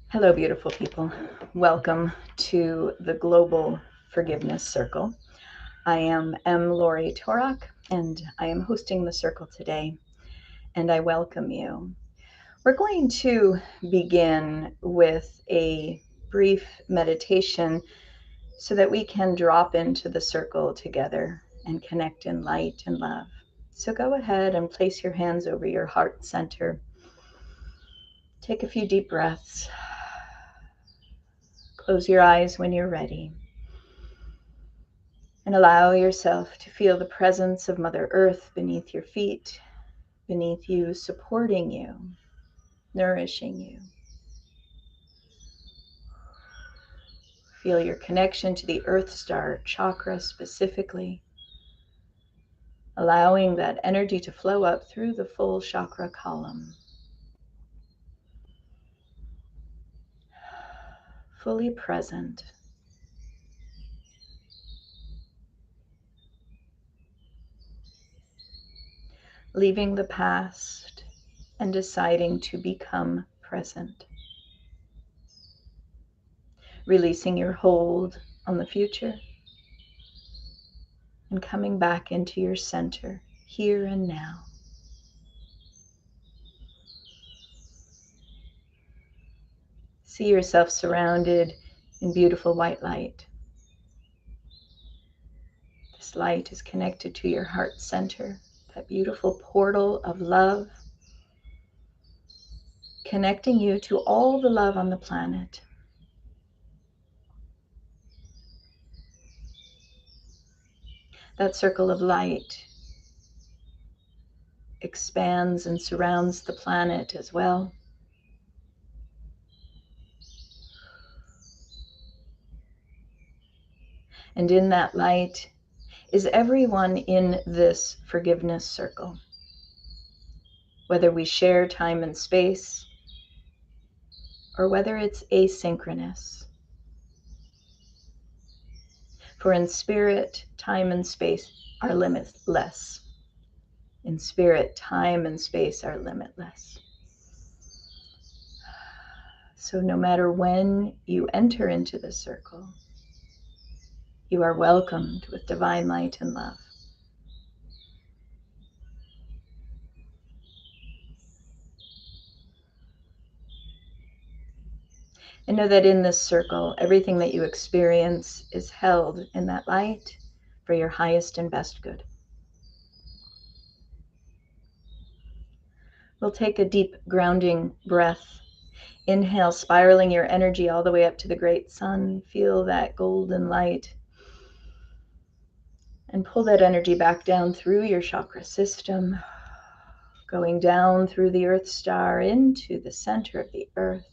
Hello, beautiful people. Welcome to the Global Forgiveness Circle. I am M. Lori Torok, and I am hosting the circle today, and I welcome you. We're going to begin with a brief meditation so that we can drop into the circle together and connect in light and love. So go ahead and place your hands over your heart center. Take a few deep breaths. Close your eyes when you're ready. And allow yourself to feel the presence of Mother Earth beneath your feet, beneath you, supporting you, nourishing you. Feel your connection to the Earth Star chakra specifically, allowing that energy to flow up through the full chakra column. Fully present. Leaving the past and deciding to become present. Releasing your hold on the future and coming back into your center, here and now. See yourself surrounded in beautiful white light. This light is connected to your heart center, that beautiful portal of love, connecting you to all the love on the planet. That circle of light expands and surrounds the planet as well. And in that light is everyone in this forgiveness circle. Whether we share time and space, or whether it's asynchronous. For in spirit, time and space are limitless. In spirit, time and space are limitless. So no matter when you enter into the circle, you are welcomed with divine light and love. And know that in this circle, everything that you experience is held in that light for your highest and best good. We'll take a deep grounding breath. Inhale, spiraling your energy all the way up to the great sun. Feel that golden light. And pull that energy back down through your chakra system, going down through the Earth Star into the center of the Earth,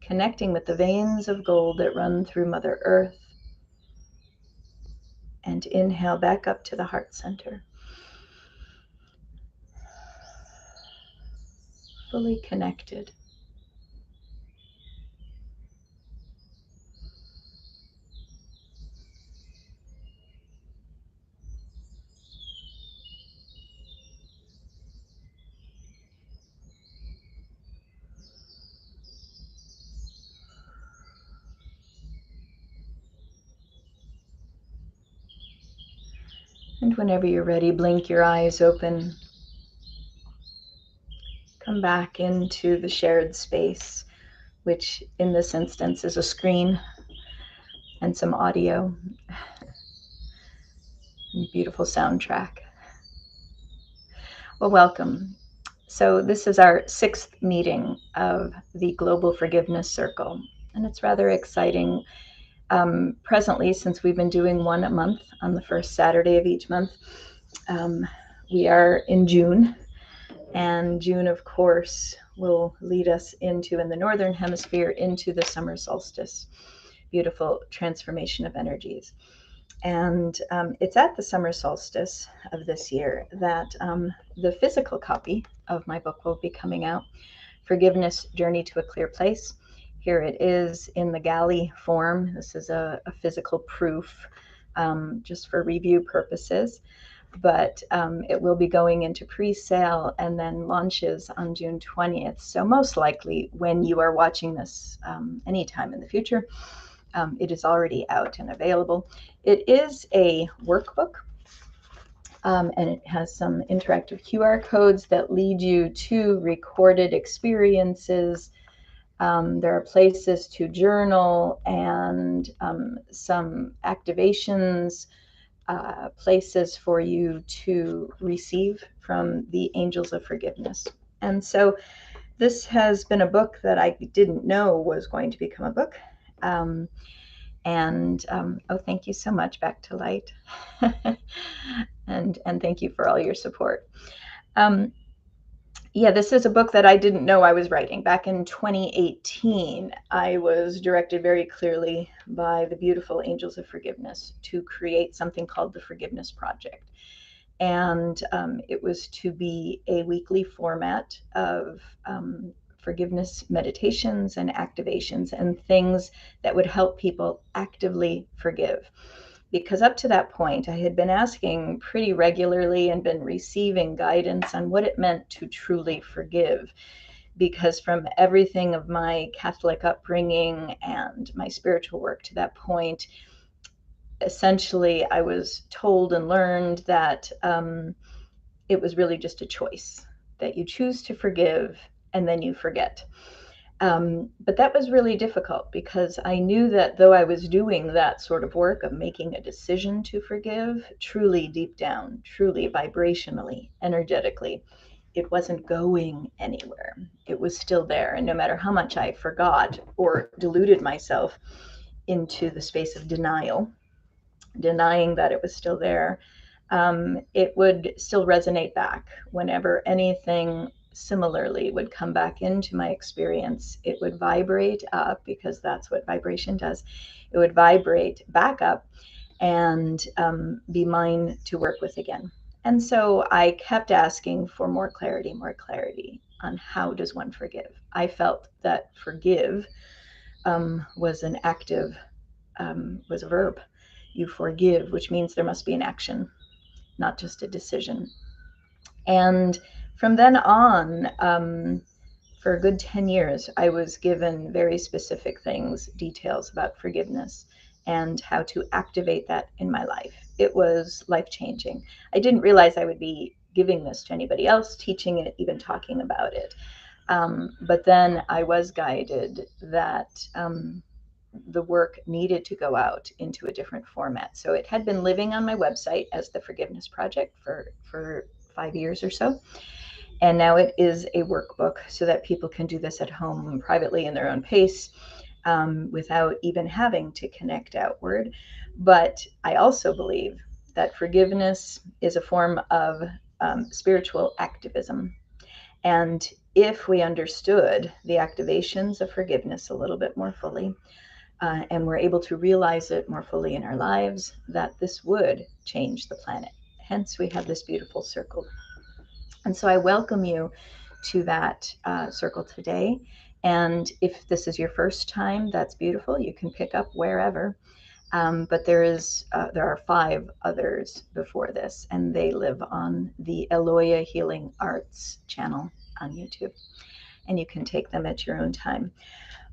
connecting with the veins of gold that run through Mother Earth. And inhale back up to the heart center. Fully connected. And whenever you're ready, blink your eyes open. Come back into the shared space, which in this instance is a screen and some audio. Beautiful soundtrack. Well, welcome. So this is our 6th meeting of the Global Forgiveness Circle, and it's rather exciting. Presently, since we've been doing one a month on the first Saturday of each month, we are in June, and June, of course, will lead us into, in the Northern Hemisphere, into the summer solstice. Beautiful transformation of energies. And it's at the summer solstice of this year that the physical copy of my book will be coming out, Forgiveness, Journey to a Clear Place. Here it is in the galley form. This is a physical proof just for review purposes. but it will be going into pre-sale and then launches on June 20th. So most likely when you are watching this anytime in the future, it is already out and available. It is a workbook, and it has some interactive QR codes that lead you to recorded experiences. There are places to journal and some activations, places for you to receive from the angels of forgiveness. And so this has been a book that I didn't know was going to become a book. Oh, thank you so much, Back to Light. and thank you for all your support. Yeah, this is a book that I didn't know I was writing. Back in 2018, I was directed very clearly by the beautiful Angels of Forgiveness to create something called the Forgiveness Project. And it was to be a weekly format of forgiveness meditations and activations and things that would help people actively forgive. Because up to that point, I had been asking pretty regularly and been receiving guidance on what it meant to truly forgive. Because from everything of my Catholic upbringing and my spiritual work to that point, essentially I was told and learned that it was really just a choice, that you choose to forgive and then you forget. But that was really difficult because I knew that though I was doing that sort of work of making a decision to forgive, truly deep down, truly vibrationally, energetically, it wasn't going anywhere. It was still there. And no matter how much I forgot or deluded myself into the space of denial, denying that it was still there, it would still resonate back whenever anything similarly would come back into my experience. It would vibrate up, because that's what vibration does. It would vibrate back up and be mine to work with again. And so I kept asking for more clarity on how does one forgive. I felt that forgive was an active, was a verb. You forgive, which means there must be an action, not just a decision. And from then on, for a good 10 years, I was given very specific things, details about forgiveness and how to activate that in my life. It was life-changing. I didn't realize I would be giving this to anybody else, teaching it, even talking about it. But then I was guided that the work needed to go out into a different format. So it had been living on my website as the Forgiveness Project for 5 years or so. And now it is a workbook so that people can do this at home privately in their own pace, without even having to connect outward. But I also believe that forgiveness is a form of spiritual activism. And if we understood the activations of forgiveness a little bit more fully, and we're able to realize it more fully in our lives, that this would change the planet. Hence, we have this beautiful circle. And so I welcome you to that circle today. And if this is your first time, that's beautiful. You can pick up wherever. But there are 5 others before this, and they live on the Eloya Healing Arts channel on YouTube. And you can take them at your own time.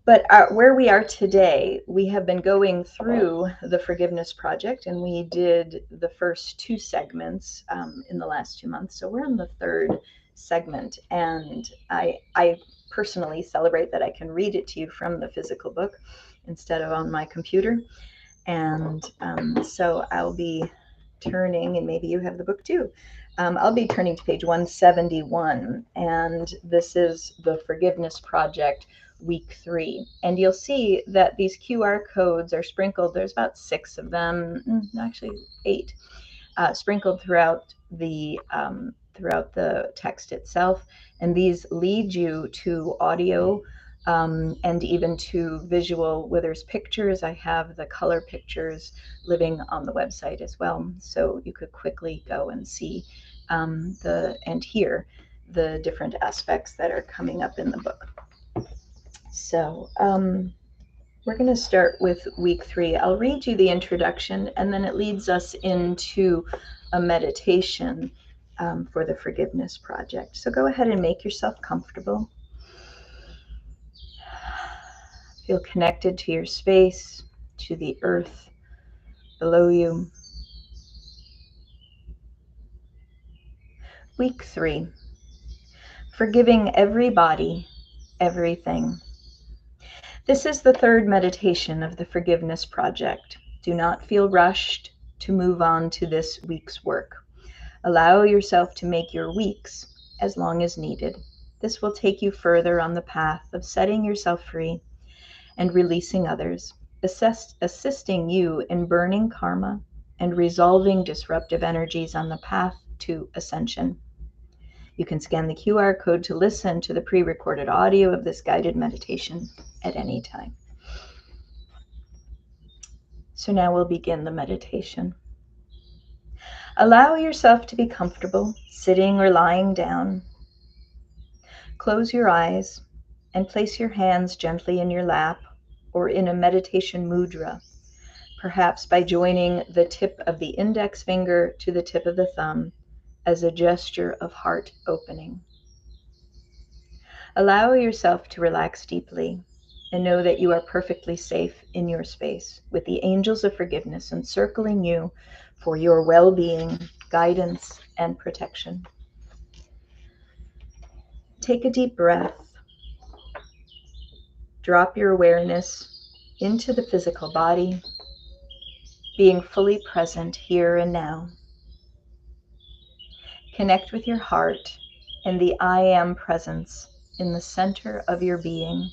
But where we are today, we have been going through the Forgiveness Project, and we did the first 2 segments in the last 2 months. So we're on the 3rd segment, and I personally celebrate that I can read it to you from the physical book instead of on my computer. And so I'll be turning, and maybe you have the book too. I'll be turning to page 171, and this is the Forgiveness Project week 3. And you'll see that these QR codes are sprinkled. There's about 6 of them, actually 8, sprinkled throughout the text itself. And these lead you to audio, and even to visual, where there's pictures. I have the color pictures living on the website as well, so you could quickly go and see and hear the different aspects that are coming up in the book. So We're going to start with week 3. I'll read you the introduction, and then it leads us into a meditation for the Forgiveness Project. So go ahead and make yourself comfortable. Feel connected to your space, to the earth below you. Week 3. Forgiving everybody, everything. This is the third meditation of the Forgiveness Project. Do not feel rushed to move on to this week's work. Allow yourself to make your weeks as long as needed. This will take you further on the path of setting yourself free and releasing others, assisting you in burning karma and resolving disruptive energies on the path to ascension. You can scan the QR code to listen to the pre-recorded audio of this guided meditation at any time. So now we'll begin the meditation. Allow yourself to be comfortable, sitting or lying down. Close your eyes and place your hands gently in your lap or in a meditation mudra, perhaps by joining the tip of the index finger to the tip of the thumb as a gesture of heart opening. Allow yourself to relax deeply and know that you are perfectly safe in your space with the angels of forgiveness encircling you for your well-being, guidance, and protection. Take a deep breath. Drop your awareness into the physical body, being fully present here and now. Connect with your heart and the I Am presence in the center of your being.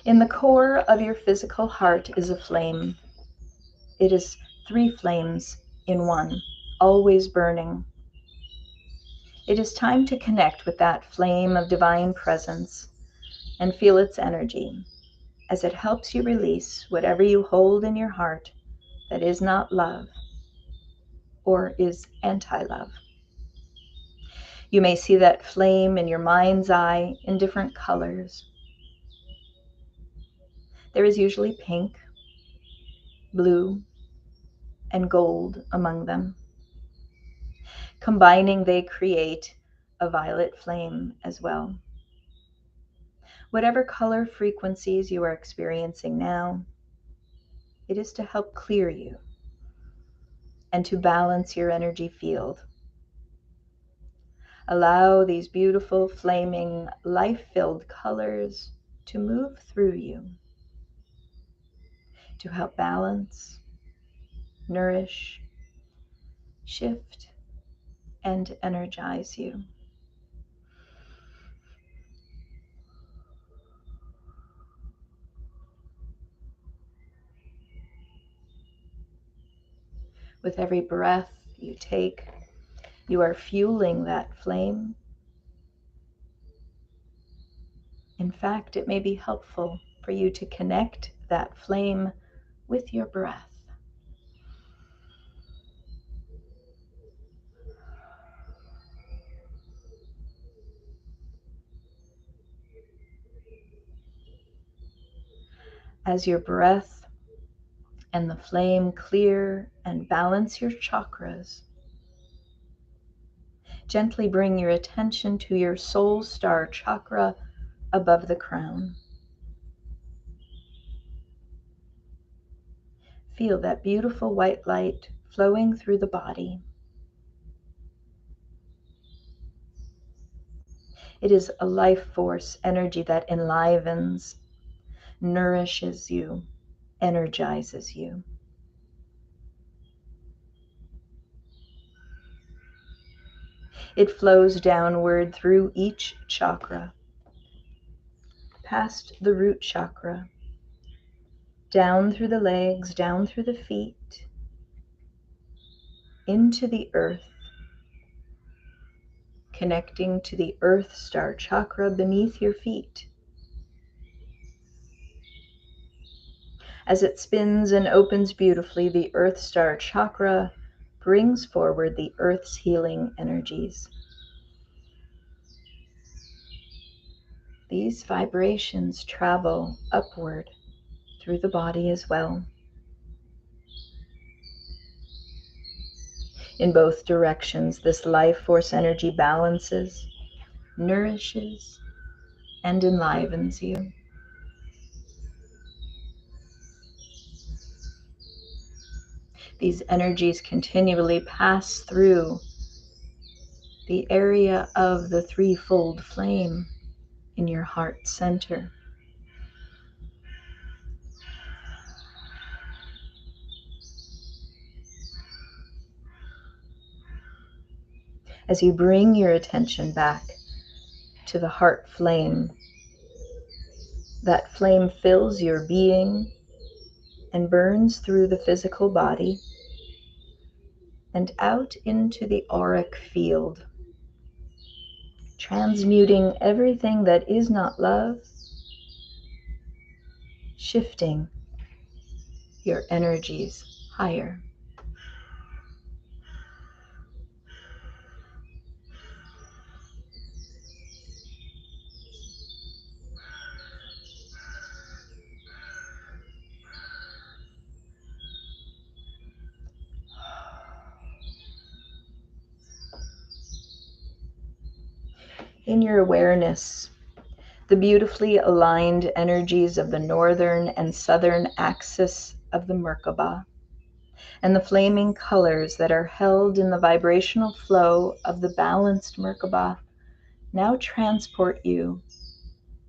In the core of your physical heart is a flame. It is 3 flames in one, always burning. It is time to connect with that flame of divine presence and feel its energy as it helps you release whatever you hold in your heart that is not love or is anti-love. You may see that flame in your mind's eye in different colors. There is usually pink, blue, and gold among them. Combining, they create a violet flame as well. Whatever color frequencies you are experiencing now, it is to help clear you and to balance your energy field. Allow these beautiful, flaming, life-filled colors to move through you, to help balance, nourish, shift, and energize you. With every breath you take, you are fueling that flame. In fact, it may be helpful for you to connect that flame with your breath. As your breath and the flame clear and balance your chakras, gently bring your attention to your soul star chakra above the crown. Feel that beautiful white light flowing through the body. It is a life force energy that enlivens, nourishes you, energizes you. It flows downward through each chakra, past the root chakra, down through the legs, down through the feet, into the earth, connecting to the earth star chakra beneath your feet. As it spins and opens beautifully, the earth star chakra brings forward the earth's healing energies. these vibrations travel upward through the body as well. In both directions, this life force energy balances, nourishes, and enlivens you. These energies continually pass through the area of the threefold flame in your heart center. As you bring your attention back to the heart flame, that flame fills your being and burns through the physical body and out into the auric field, transmuting everything that is not love, shifting your energies higher. In your awareness, the beautifully aligned energies of the northern and southern axis of the Merkaba, and the flaming colors that are held in the vibrational flow of the balanced Merkaba now transport you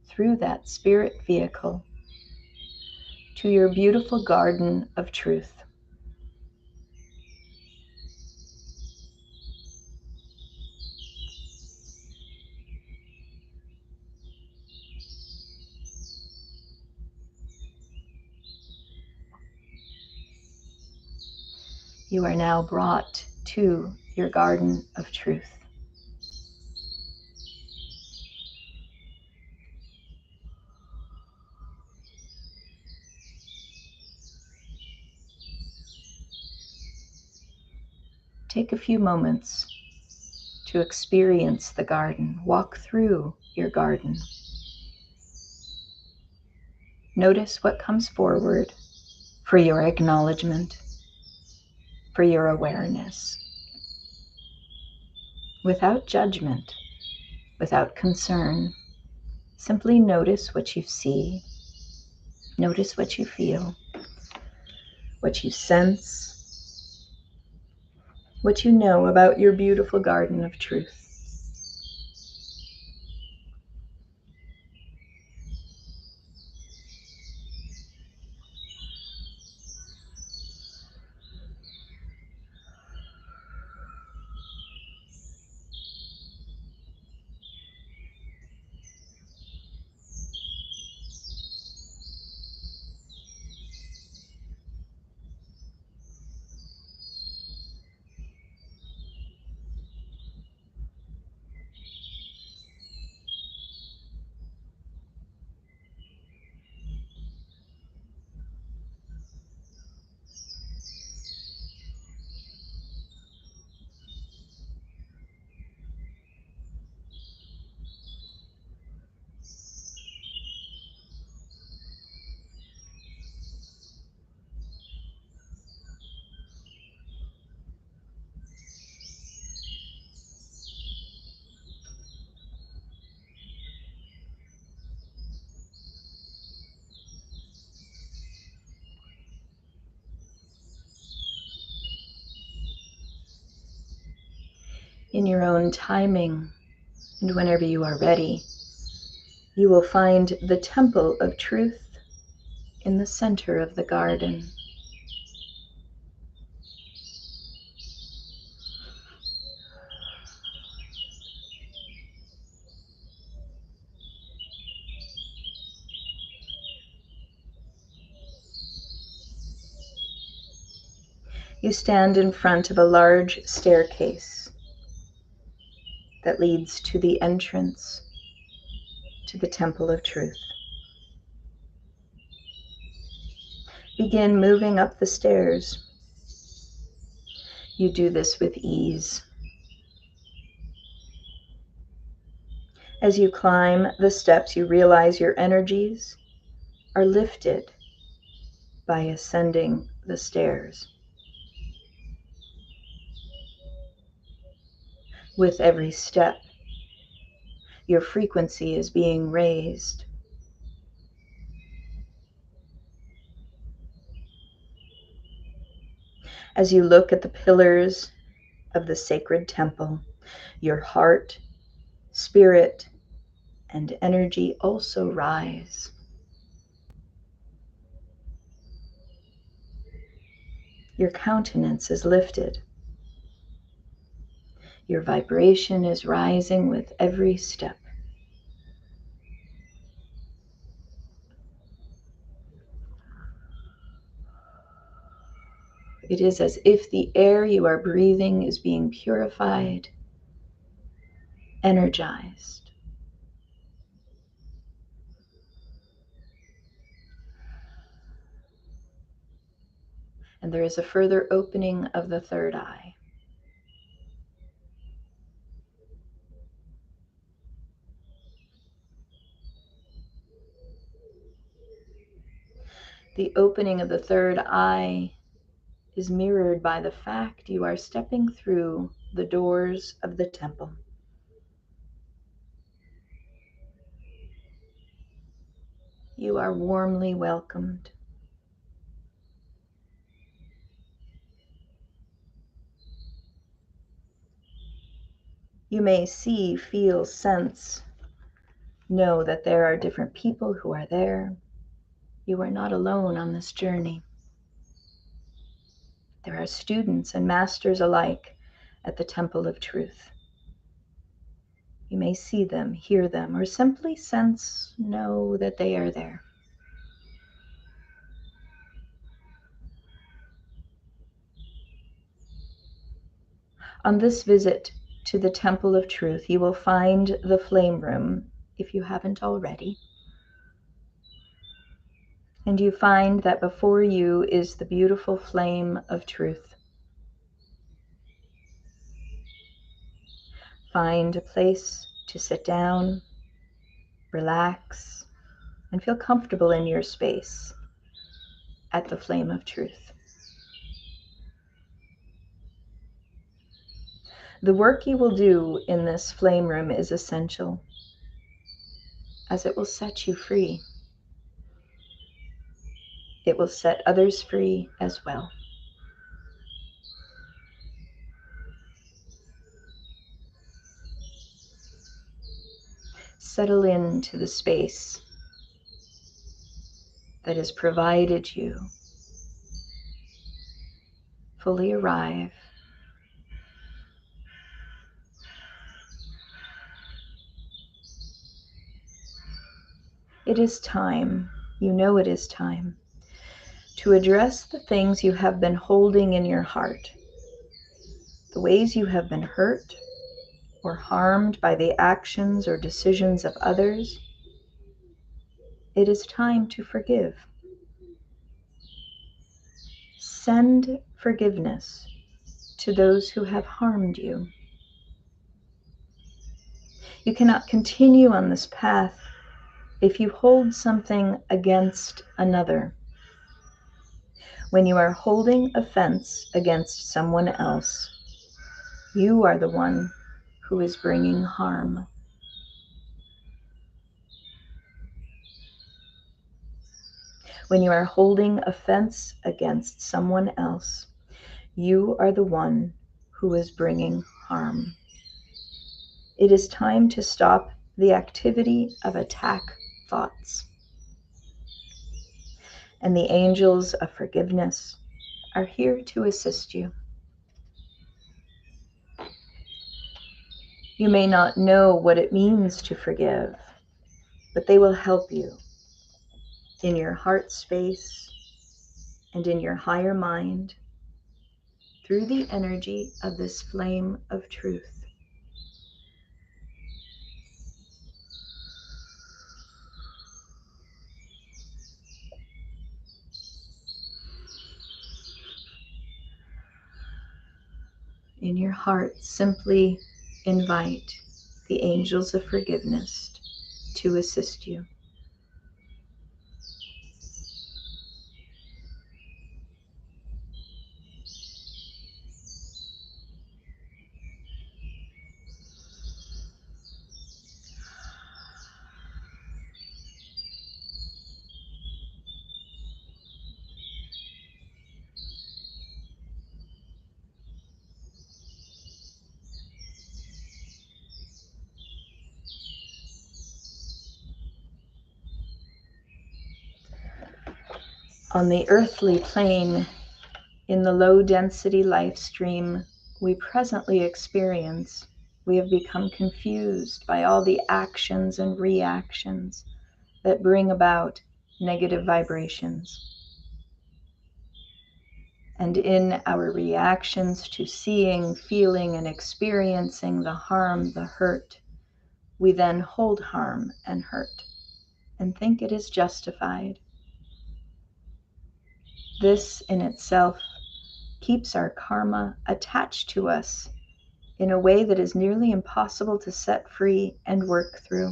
through that spirit vehicle to your beautiful garden of truth. You are now brought to your garden of truth. Take a few moments to experience the garden. Walk through your garden. Notice what comes forward for your acknowledgement, for your awareness. Without judgment, without concern, simply notice what you see, notice what you feel, what you sense, what you know about your beautiful garden of truth. In your own timing, and whenever you are ready, you will find the temple of truth in the center of the garden. You stand in front of a large staircase that leads to the entrance to the temple of truth. Begin moving up the stairs. You do this with ease. As you climb the steps, you realize your energies are lifted by ascending the stairs. With every step, your frequency is being raised. As you look at the pillars of the sacred temple, your heart, spirit, and energy also rise. Your countenance is lifted. Your vibration is rising with every step. It is as if the air you are breathing is being purified, energized. And there is a further opening of the third eye. The opening of the third eye is mirrored by the fact you are stepping through the doors of the temple. You are warmly welcomed. You may see, feel, sense, know that there are different people who are there. You are not alone on this journey. There are students and masters alike at the Temple of Truth. You may see them, hear them, or simply sense, know that they are there. On this visit to the Temple of Truth, you will find the flame room, if you haven't already. And you find that before you is the beautiful flame of truth. Find a place to sit down, relax, and feel comfortable in your space at the flame of truth. The work you will do in this flame room is essential, as it will set you free. It will set others free as well. Settle into the space that is provided you. Fully arrive. It is time, you know it is time, to address the things you have been holding in your heart, the ways you have been hurt or harmed by the actions or decisions of others. It is time to forgive. Send forgiveness to those who have harmed you. You cannot continue on this path if you hold something against another. When you are holding offense against someone else, you are the one who is bringing harm. When you are holding offense against someone else, you are the one who is bringing harm. It is time to stop the activity of attack thoughts. And the angels of forgiveness are here to assist you. You may not know what it means to forgive, but they will help you in your heart space and in your higher mind through the energy of this flame of truth. In your heart, simply invite the angels of forgiveness to assist you. On the earthly plane, in the low-density life stream we presently experience, we have become confused by all the actions and reactions that bring about negative vibrations. And in our reactions to seeing, feeling, and experiencing the harm, the hurt, we then hold harm and hurt and think it is justified. This in itself keeps our karma attached to us in a way that is nearly impossible to set free and work through.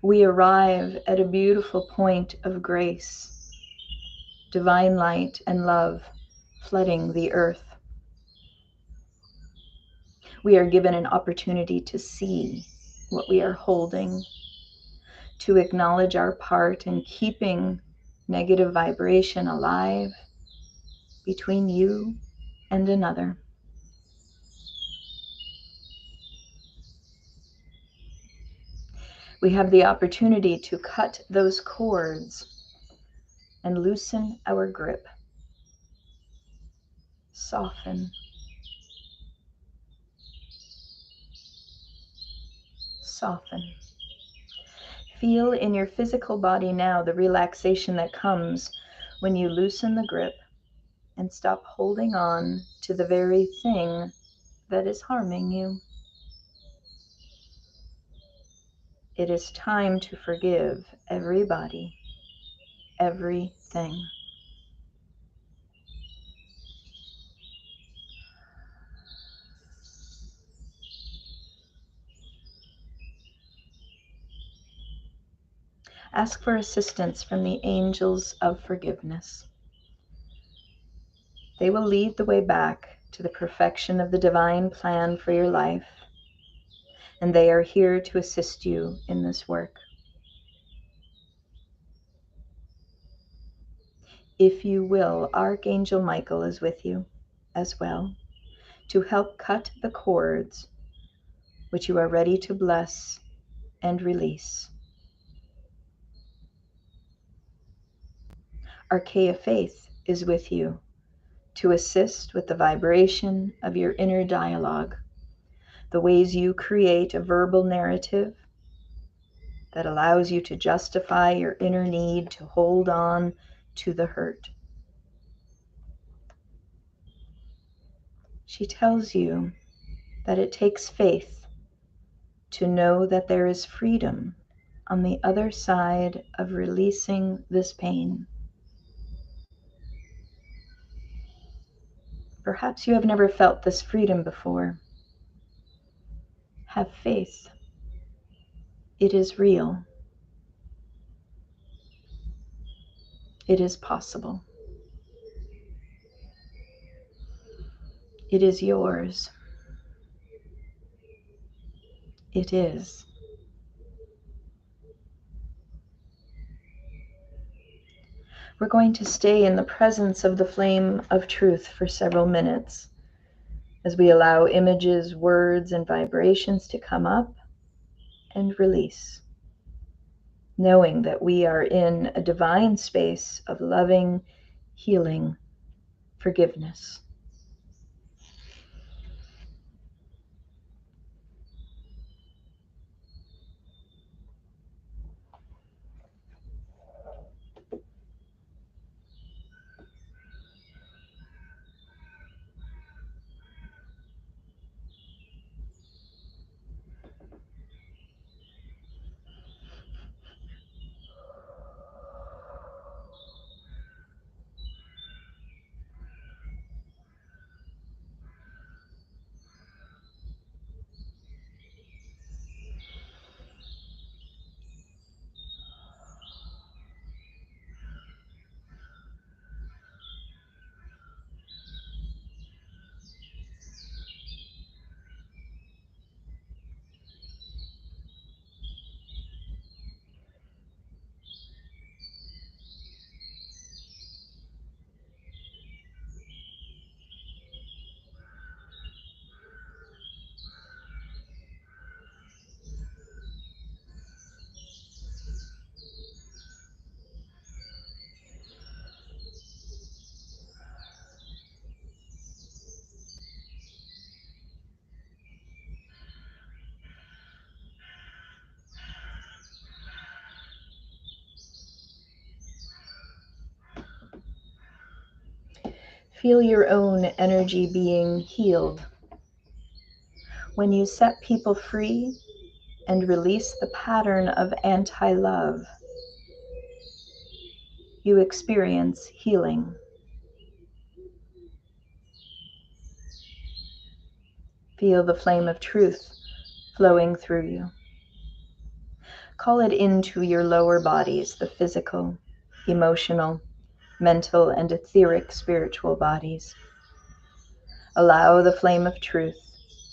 We arrive at a beautiful point of grace, divine light and love flooding the earth. We are given an opportunity to see what we are holding, to acknowledge our part in keeping negative vibration alive between you and another. We have the opportunity to cut those cords and loosen our grip. Soften. Soften. Feel in your physical body now the relaxation that comes when you loosen the grip and stop holding on to the very thing that is harming you. It is time to forgive everybody, everything. Ask for assistance from the angels of forgiveness. They will lead the way back to the perfection of the divine plan for your life, and they are here to assist you in this work. If you will, Archangel Michael is with you as well to help cut the cords which you are ready to bless and release. Archaea Faith is with you to assist with the vibration of your inner dialogue, the ways you create a verbal narrative that allows you to justify your inner need to hold on to the hurt. She tells you that it takes faith to know that there is freedom on the other side of releasing this pain. Perhaps you have never felt this freedom before. Have faith. It is real. It is possible. It is yours. It is. We're going to stay in the presence of the flame of truth for several minutes as we allow images, words, and vibrations to come up and release, knowing that we are in a divine space of loving, healing, forgiveness. Feel your own energy being healed. When you set people free and release the pattern of anti-love, you experience healing. Feel the flame of truth flowing through you. Call it into your lower bodies, the physical, emotional, mental, and etheric spiritual bodies. Allow the flame of truth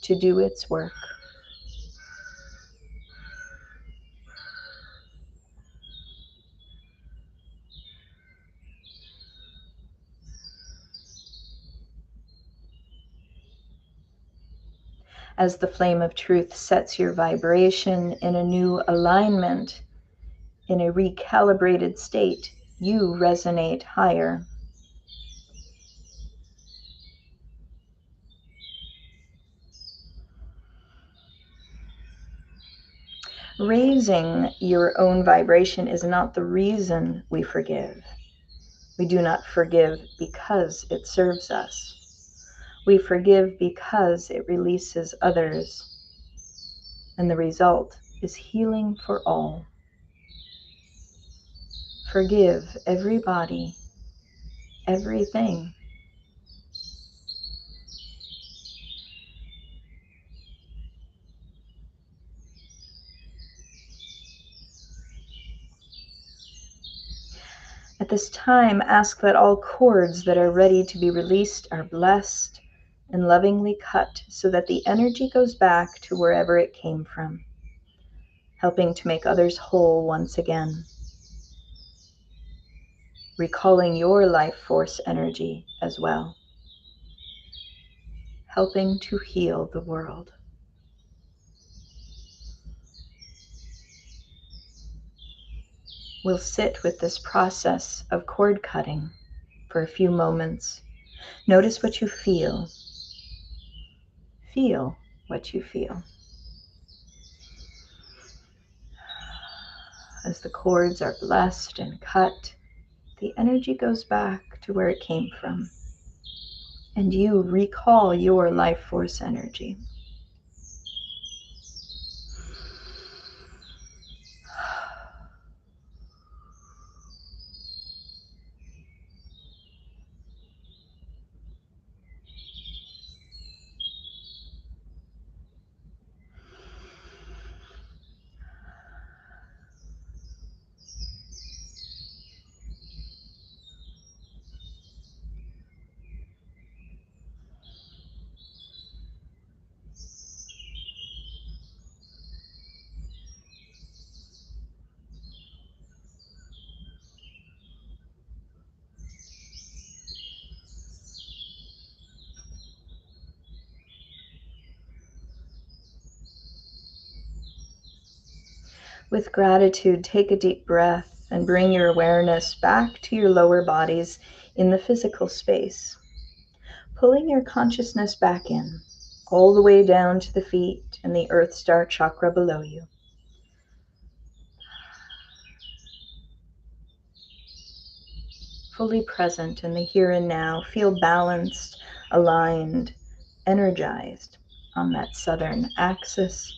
to do its work. As the flame of truth sets your vibration in a new alignment, in a recalibrated state, you resonate higher. Raising your own vibration is not the reason we forgive. We do not forgive because it serves us. We forgive because it releases others. And the result is healing for all. Forgive everybody, everything. At this time, ask that all cords that are ready to be released are blessed and lovingly cut so that the energy goes back to wherever it came from, helping to make others whole once again, recalling your life force energy as well, helping to heal the world. We'll sit with this process of cord cutting for a few moments. Notice what you feel. Feel what you feel. As the cords are blessed and cut, the energy goes back to where it came from, and you recall your life force energy. With gratitude, take a deep breath and bring your awareness back to your lower bodies in the physical space, pulling your consciousness back in, all the way down to the feet and the Earth Star chakra below you. Fully present in the here and now, feel balanced, aligned, energized on that southern axis.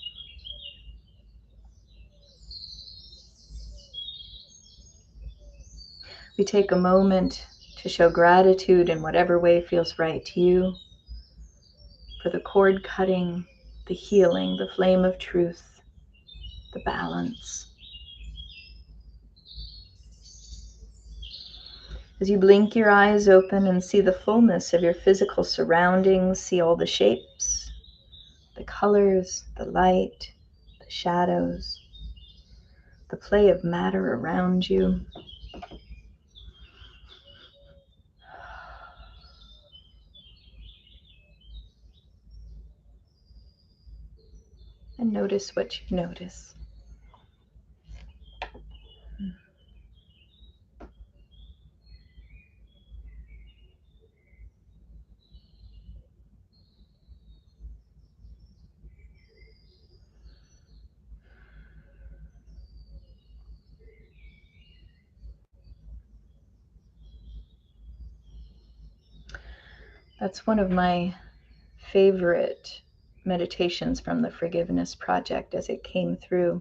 We take a moment to show gratitude in whatever way feels right to you for the cord cutting, the healing, the flame of truth, the balance. As you blink your eyes open and see the fullness of your physical surroundings, see all the shapes, the colors, the light, the shadows, the play of matter around you. And notice what you notice. That's one of my favorite meditations from the Forgiveness Project as it came through,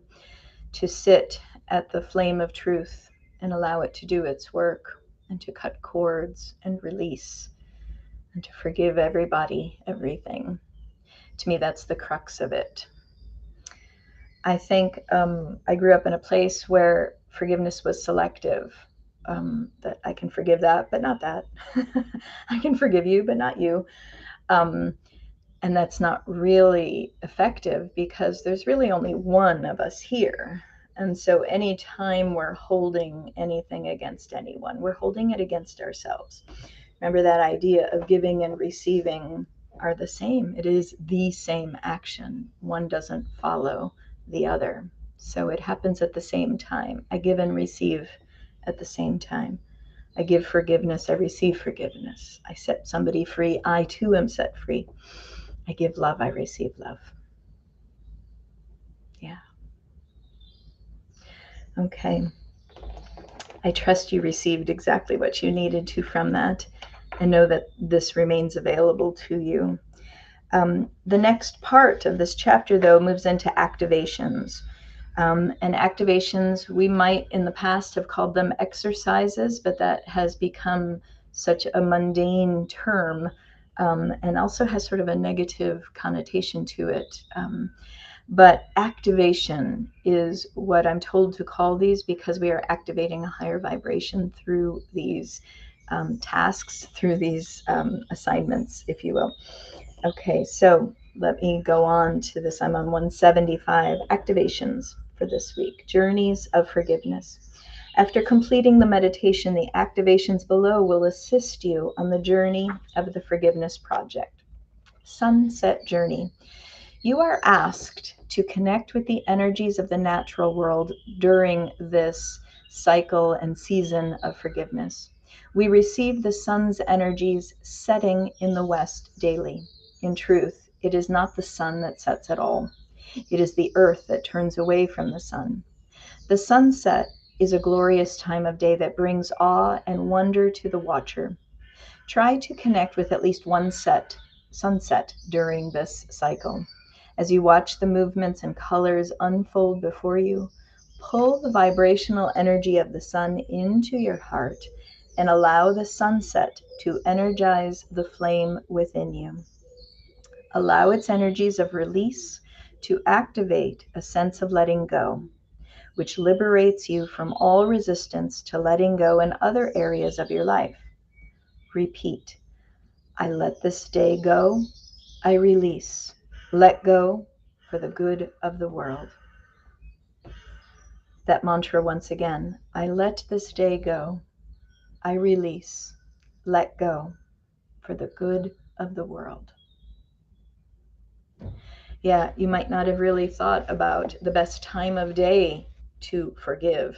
to sit at the flame of truth and allow it to do its work, and to cut cords and release, and to forgive everybody, everything. To me, that's the crux of it. I think I grew up in a place where forgiveness was selective. That I can forgive that, but not that. I can forgive you, but not you. Um, and that's not really effective, because there's really only one of us here. And so anytime we're holding anything against anyone, we're holding it against ourselves. Remember, that idea of giving and receiving are the same. It is the same action. One doesn't follow the other. So it happens at the same time. I give and receive at the same time. I give forgiveness, I receive forgiveness. I set somebody free, I too am set free. I give love, I receive love. Yeah. Okay. I trust you received exactly what you needed to from that, and know that this remains available to you. The next part of this chapter, though, moves into activations. And activations, we might in the past have called them exercises, but that has become such a mundane term, and also has sort of a negative connotation to it. But activation is what I'm told to call these, because we are activating a higher vibration through these tasks, through these assignments, if you will. Okay, so let me go on to this. I'm on 175, activations for this week, journeys of forgiveness. After completing the meditation, the activations below will assist you on the journey of the forgiveness project. Sunset journey. You are asked to connect with the energies of the natural world during this cycle and season of forgiveness. We receive the sun's energies setting in the west daily. In truth, it is not the sun that sets at all. It is the earth that turns away from the sun. The sunset is a glorious time of day that brings awe and wonder to the watcher. Try to connect with at least one sunset during this cycle. As you watch the movements and colors unfold before you, pull the vibrational energy of the sun into your heart and allow the sunset to energize the flame within you. Allow its energies of release to activate a sense of letting go, which liberates you from all resistance to letting go in other areas of your life. Repeat, I let this day go. I release. Let go for the good of the world. That mantra once again. I let this day go. I release. Let go for the good of the world. Yeah, you might not have really thought about the best time of day to forgive.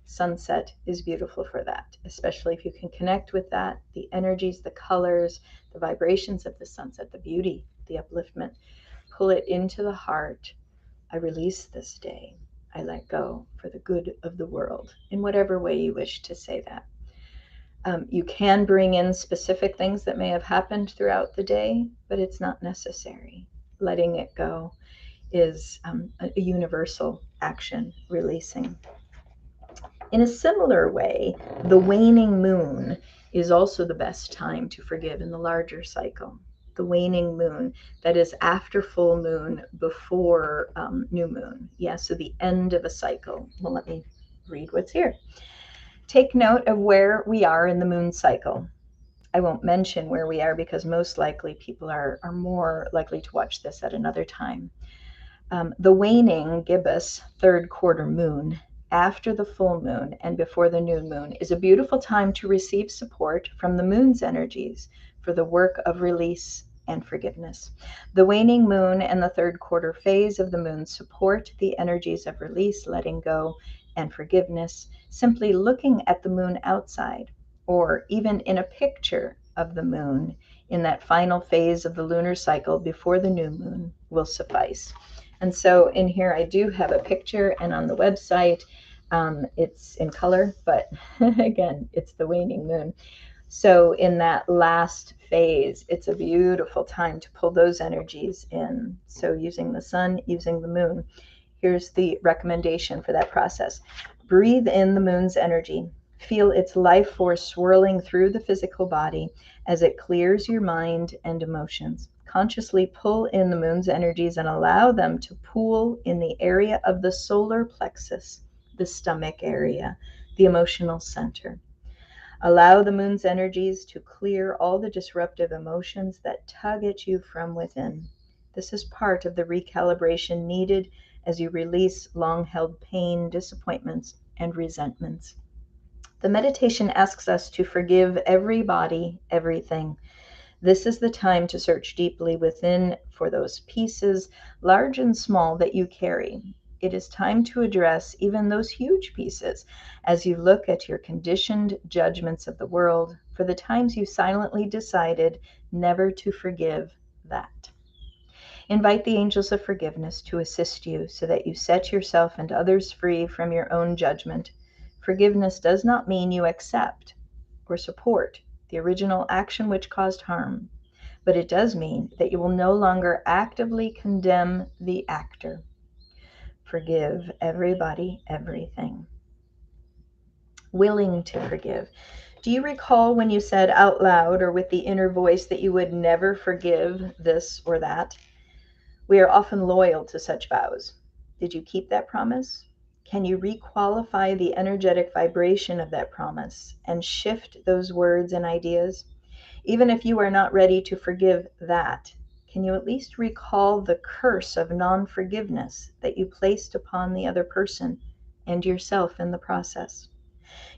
Sunset is beautiful for that, especially if you can connect with that, the energies, the colors, the vibrations of the sunset, the beauty, the upliftment. Pull it into the heart. I release this day. I let go for the good of the world, in whatever way you wish to say that. You can bring in specific things that may have happened throughout the day, but it's not necessary. Letting it go is a universal action, releasing. In a similar way, the waning moon is also the best time to forgive in the larger cycle. The waning moon, that is after full moon, before new moon. Yeah, so the end of a cycle. Well, let me read what's here. Take note of where we are in the moon cycle. I won't mention where we are, because most likely people are more likely to watch this at another time. The waning gibbous third quarter moon, after the full moon and before the new moon, is a beautiful time to receive support from the moon's energies for the work of release and forgiveness. The waning moon and the third quarter phase of the moon support the energies of release, letting go, and forgiveness. Simply looking at the moon outside, or even in a picture of the moon in that final phase of the lunar cycle before the new moon, will suffice. And so in here I do have a picture, and on the website it's in color, but again, it's the waning moon. So in that last phase, it's a beautiful time to pull those energies in. So using the sun, using the moon. Here's the recommendation for that process. Breathe in the moon's energy. Feel its life force swirling through the physical body as it clears your mind and emotions. Consciously pull in the moon's energies and allow them to pool in the area of the solar plexus, the stomach area, the emotional center. Allow the moon's energies to clear all the disruptive emotions that tug at you from within. This is part of the recalibration needed as you release long-held pain, disappointments, and resentments. The meditation asks us to forgive everybody, everything. This is the time to search deeply within for those pieces, large and small, that you carry. It is time to address even those huge pieces as you look at your conditioned judgments of the world for the times you silently decided never to forgive that. Invite the angels of forgiveness to assist you so that you set yourself and others free from your own judgment. Forgiveness does not mean you accept or support the original action which caused harm, but it does mean that you will no longer actively condemn the actor. Forgive everybody, everything. Willing to forgive. Do you recall when you said out loud or with the inner voice that you would never forgive this or that? We are often loyal to such vows. Did you keep that promise? Can you requalify the energetic vibration of that promise and shift those words and ideas? Even if you are not ready to forgive that, can you at least recall the curse of non-forgiveness that you placed upon the other person and yourself in the process?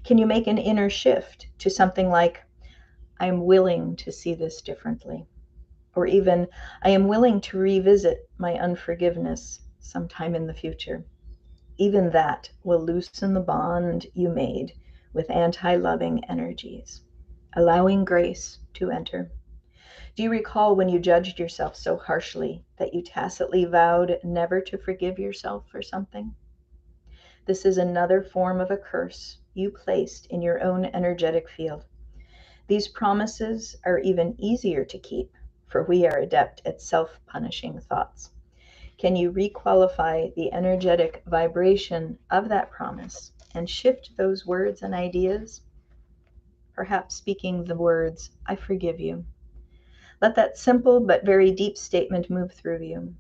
Can you make an inner shift to something like, I am willing to see this differently? Or even, I am willing to revisit my unforgiveness sometime in the future. Even that will loosen the bond you made with anti-loving energies, allowing grace to enter. Do you recall when you judged yourself so harshly that you tacitly vowed never to forgive yourself for something? This is another form of a curse you placed in your own energetic field. These promises are even easier to keep, for we are adept at self-punishing thoughts. Can you requalify the energetic vibration of that promise and shift those words and ideas? Perhaps speaking the words, I forgive you. Let that simple but very deep statement move through you.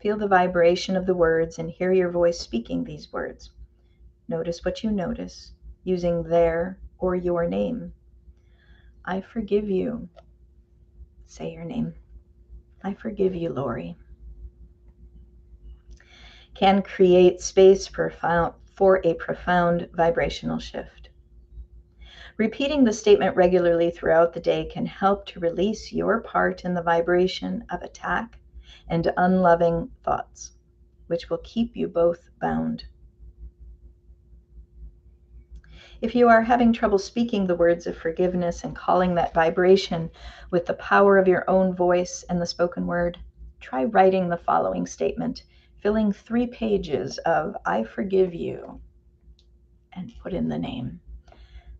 Feel the vibration of the words and hear your voice speaking these words. Notice what you notice, using their or your name. I forgive you. Say your name. I forgive you, Lori. Can create space for a profound vibrational shift. Repeating the statement regularly throughout the day can help to release your part in the vibration of attack and unloving thoughts, which will keep you both bound. If you are having trouble speaking the words of forgiveness and calling that vibration with the power of your own voice and the spoken word, try writing the following statement, filling 3 pages of I forgive you, and put in the name.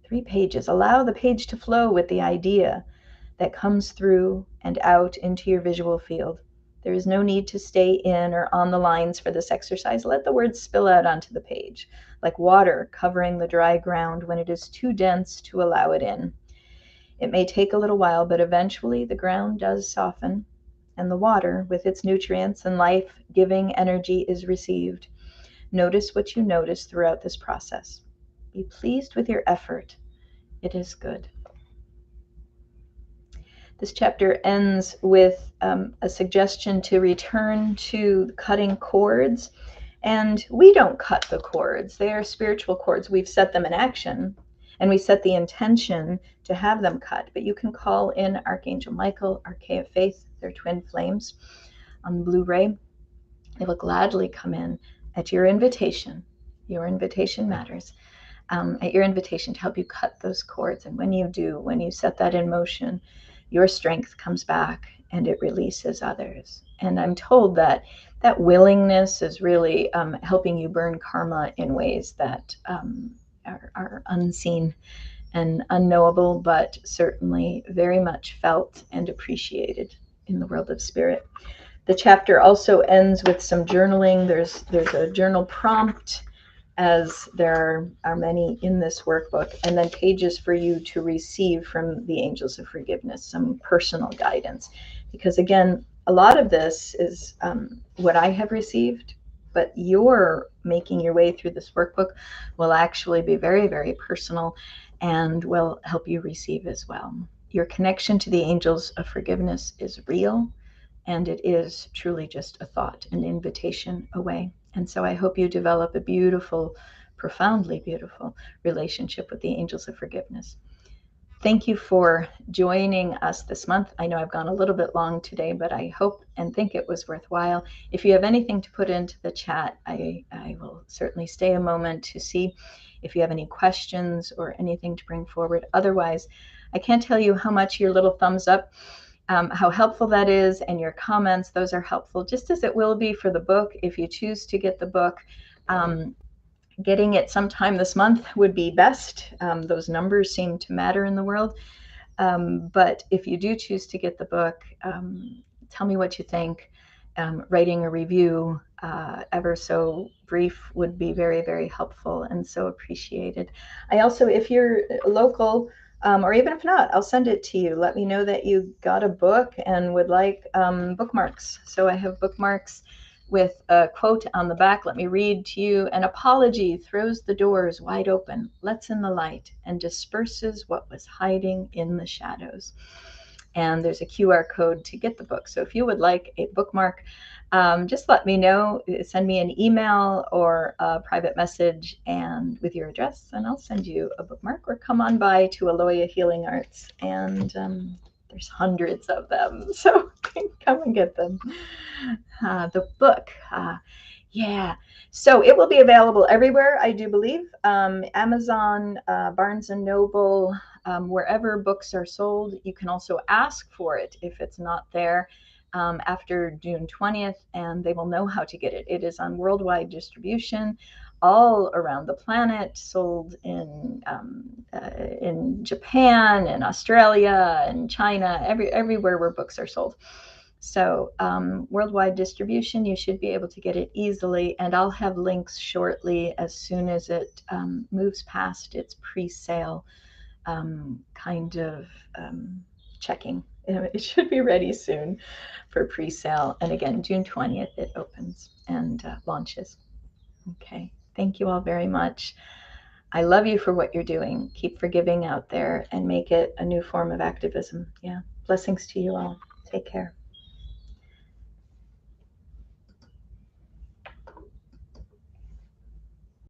3 pages. Allow the page to flow with the idea that comes through and out into your visual field. There is no need to stay in or on the lines for this exercise. Let the words spill out onto the page, like water covering the dry ground when it is too dense to allow it in. It may take a little while, but eventually the ground does soften, and the water, with its nutrients and life-giving energy, is received. Notice what you notice throughout this process. Be pleased with your effort. It is good. This chapter ends with a suggestion to return to cutting cords. And we don't cut the cords. They are spiritual cords. We've set them in action, and we set the intention to have them cut. But you can call in Archangel Michael, Archea of Faith, their twin flames on Blu-ray. They will gladly come in at your invitation. Your invitation matters. At your invitation to help you cut those cords. And when you do, when you set that in motion, your strength comes back and it releases others. And I'm told that that willingness is really helping you burn karma in ways that are unseen and unknowable, but certainly very much felt and appreciated in the world of spirit. The chapter also ends with some journaling. There's a journal prompt, as there are many in this workbook, and then pages for you to receive from the Angels of Forgiveness, some personal guidance. Because again, a lot of this is what I have received, but you're making your way through this workbook will actually be very, very personal and will help you receive as well. Your connection to the Angels of Forgiveness is real, and it is truly just a thought, an invitation away. And so I hope you develop a beautiful, profoundly beautiful relationship with the Angels of Forgiveness. Thank you for joining us this month. I know I've gone a little bit long today, but I hope and think it was worthwhile. If you have anything to put into the chat, I will certainly stay a moment to see if you have any questions or anything to bring forward. Otherwise, I can't tell you how much your little thumbs up, how helpful that is, and your comments, those are helpful, just as it will be for the book. If you choose to get the book, getting it sometime this month would be best. Those numbers seem to matter in the world. But if you do choose to get the book, tell me what you think. Writing a review, ever so brief, would be very, very helpful and so appreciated. I also, if you're local, or even if not, I'll send it to you. Let me know that you got a book and would like bookmarks. So I have bookmarks with a quote on the back. Let me read to you. An apology throws the doors wide open, lets in the light, and disperses what was hiding in the shadows. And there's a QR code to get the book. So if you would like a bookmark, just let me know. Send me an email or a private message and with your address, and I'll send you a bookmark. Or come on by to Aloya Healing Arts, and there's hundreds of them, so come and get them. The book, yeah. So it will be available everywhere, I do believe. Amazon, Barnes and Noble, wherever books are sold. You can also ask for it if it's not there after June 20th, and they will know how to get it. It is on worldwide distribution all around the planet, sold in Japan and Australia and China, everywhere where books are sold. So worldwide distribution, you should be able to get it easily, and I'll have links shortly as soon as it moves past its pre-sale kind of checking. It should be ready soon for pre-sale. And again, June 20th, it opens and launches. Okay, thank you all very much. I love you for what you're doing. Keep forgiving out there and make it a new form of activism. Yeah, blessings to you all. Take care.